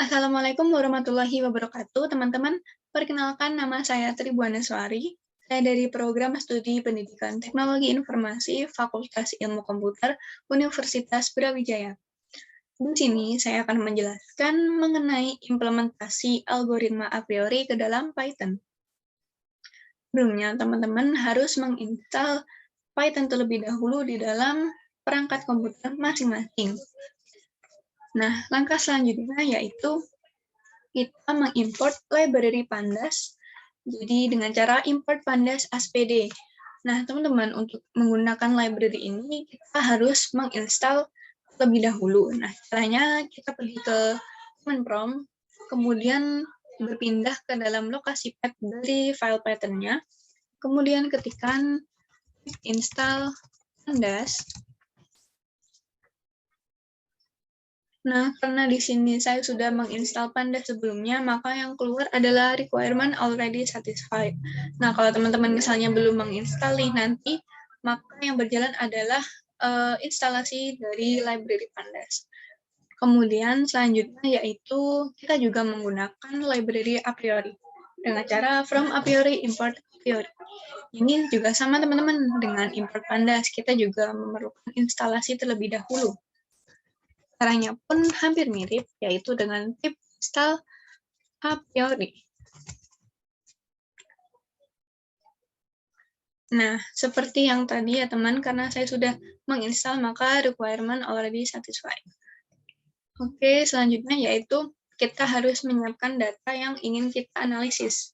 Assalamualaikum warahmatullahi wabarakatuh, teman-teman. Perkenalkan, nama saya Tribuanaswari. Saya dari Program Studi Pendidikan Teknologi Informasi Fakultas Ilmu Komputer Universitas Brawijaya. Di sini saya akan menjelaskan mengenai implementasi algoritma a priori ke dalam Python. Sebelumnya, teman-teman harus menginstal Python terlebih dahulu di dalam perangkat komputer masing-masing. Nah, langkah selanjutnya yaitu kita mengimport library Pandas. Jadi dengan cara import Pandas ASPD. Nah, teman-teman, untuk menggunakan library ini kita harus menginstal terlebih dahulu. Nah, caranya kita pergi ke command prompt, kemudian berpindah ke dalam lokasi path dari file pattern-nya, kemudian ketikkan install Pandas. Nah, karena di sini saya sudah menginstal Pandas sebelumnya, maka yang keluar adalah requirement already satisfied. Nah, kalau teman-teman misalnya belum menginstal nanti, maka yang berjalan adalah instalasi dari library Pandas. Kemudian selanjutnya yaitu kita juga menggunakan library a priori dengan cara from a priori import a priori. Ini juga sama teman-teman dengan import Pandas, kita juga memerlukan instalasi terlebih dahulu. Caranya pun hampir mirip, yaitu dengan tip install a priori. Nah, seperti yang tadi ya teman, karena saya sudah menginstal, maka requirement already satisfied. Oke, selanjutnya yaitu kita harus menyiapkan data yang ingin kita analisis.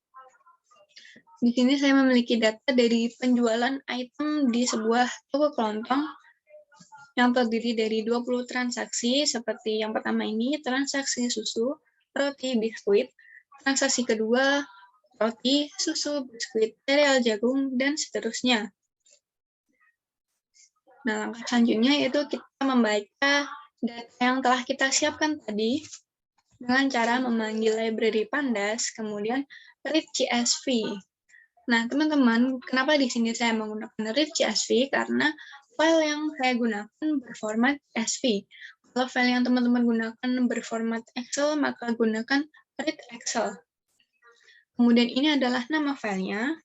Di sini saya memiliki data dari penjualan item di sebuah toko kelontong yang terdiri dari 20 transaksi, seperti yang pertama ini, transaksi susu, roti, biskuit, transaksi kedua, roti, susu, biskuit, sereal jagung, dan seterusnya. Nah, langkah selanjutnya yaitu kita membaca data yang telah kita siapkan tadi dengan cara memanggil library Pandas, kemudian read CSV. Nah, teman-teman, kenapa di sini saya menggunakan read CSV? Karena file yang saya gunakan berformat CSV. Kalau file yang teman-teman gunakan berformat Excel, maka gunakan read Excel. Kemudian ini adalah nama filenya.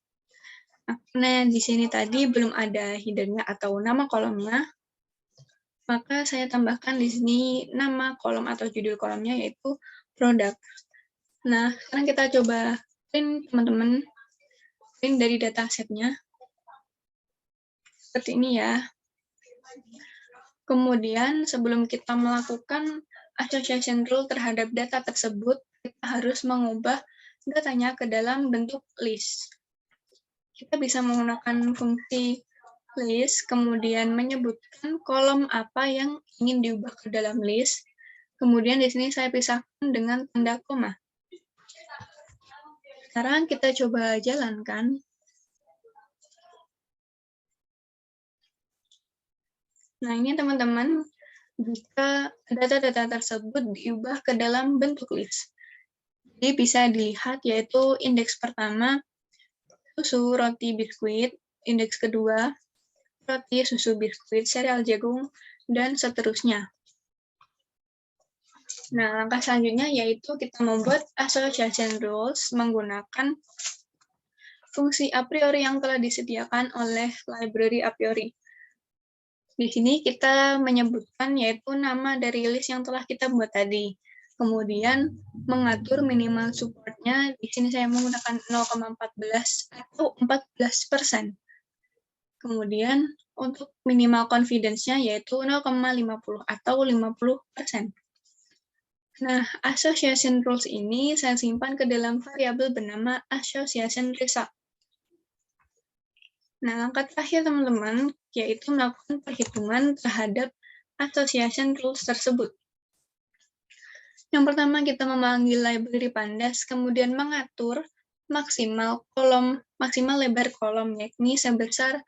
Nah, di sini tadi belum ada header-nya atau nama kolomnya, maka saya tambahkan di sini nama kolom atau judul kolomnya yaitu produk. Nah, sekarang kita coba print teman-teman, print dari dataset-nya. Seperti ini ya. Kemudian sebelum kita melakukan association rule terhadap data tersebut, kita harus mengubah datanya ke dalam bentuk list. Kita bisa menggunakan fungsi list, kemudian menyebutkan kolom apa yang ingin diubah ke dalam list. Kemudian di sini saya pisahkan dengan tanda koma. Sekarang kita coba jalankan. Nah, ini teman-teman, jika data-data tersebut diubah ke dalam bentuk list. Jadi bisa dilihat yaitu indeks pertama, susu, roti, biskuit, indeks kedua, roti, susu, biskuit, sereal jagung, dan seterusnya. Nah, langkah selanjutnya yaitu kita membuat association rules menggunakan fungsi a priori yang telah disediakan oleh library a priori. Di sini kita menyebutkan yaitu nama dari list yang telah kita buat tadi. Kemudian mengatur minimal support-nya, di sini saya menggunakan 0,14 atau 14%. Kemudian untuk minimal confidence-nya yaitu 0,50 atau 50%. Nah, association rules ini saya simpan ke dalam variabel bernama association result. Nah, langkah terakhir teman-teman yaitu melakukan perhitungan terhadap association rules tersebut. Yang pertama kita memanggil library Pandas, kemudian mengatur maksimal lebar kolom yakni sebesar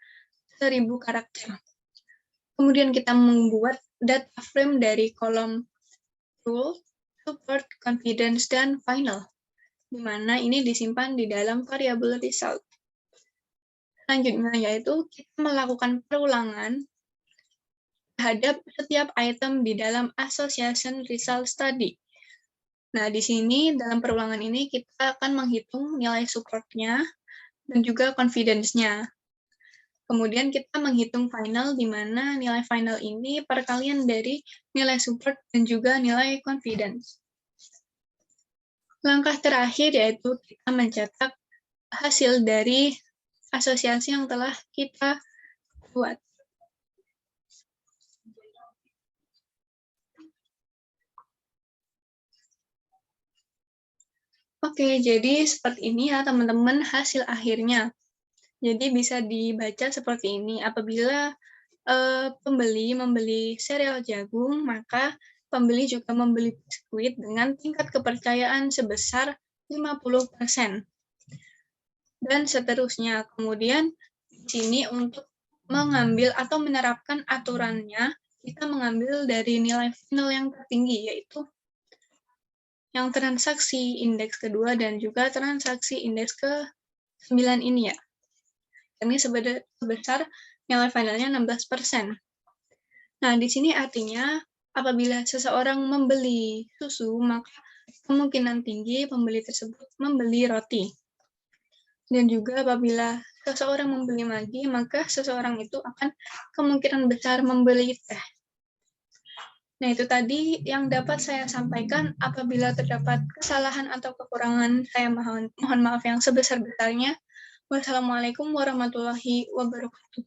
1000 karakter. Kemudian kita membuat data frame dari kolom rule, support, confidence, dan final, di mana ini disimpan di dalam variabel result. Selanjutnya yaitu kita melakukan perulangan terhadap setiap item di dalam association result study. Nah, di sini dalam perulangan ini kita akan menghitung nilai support-nya dan juga confidence-nya. Kemudian kita menghitung final, di mana nilai final ini perkalian dari nilai support dan juga nilai confidence. Langkah terakhir yaitu kita mencetak hasil dari asosiasi yang telah kita buat. Oke, jadi seperti ini ya teman-teman hasil akhirnya. Jadi bisa dibaca seperti ini, apabila pembeli membeli sereal jagung, maka pembeli juga membeli biskuit dengan tingkat kepercayaan sebesar 50%. Dan seterusnya. Kemudian di sini untuk mengambil atau menerapkan aturannya, kita mengambil dari nilai final yang tertinggi, yaitu yang transaksi indeks kedua dan juga transaksi indeks ke-9 ini ya. Ini sebesar nilai finalnya 16%. Nah, di sini artinya apabila seseorang membeli susu, maka kemungkinan tinggi pembeli tersebut membeli roti. Dan juga apabila seseorang membeli lagi, maka seseorang itu akan kemungkinan besar membeli teh. Nah, itu tadi yang dapat saya sampaikan. Apabila terdapat kesalahan atau kekurangan, saya mohon maaf yang sebesar-besarnya. Wassalamualaikum warahmatullahi wabarakatuh.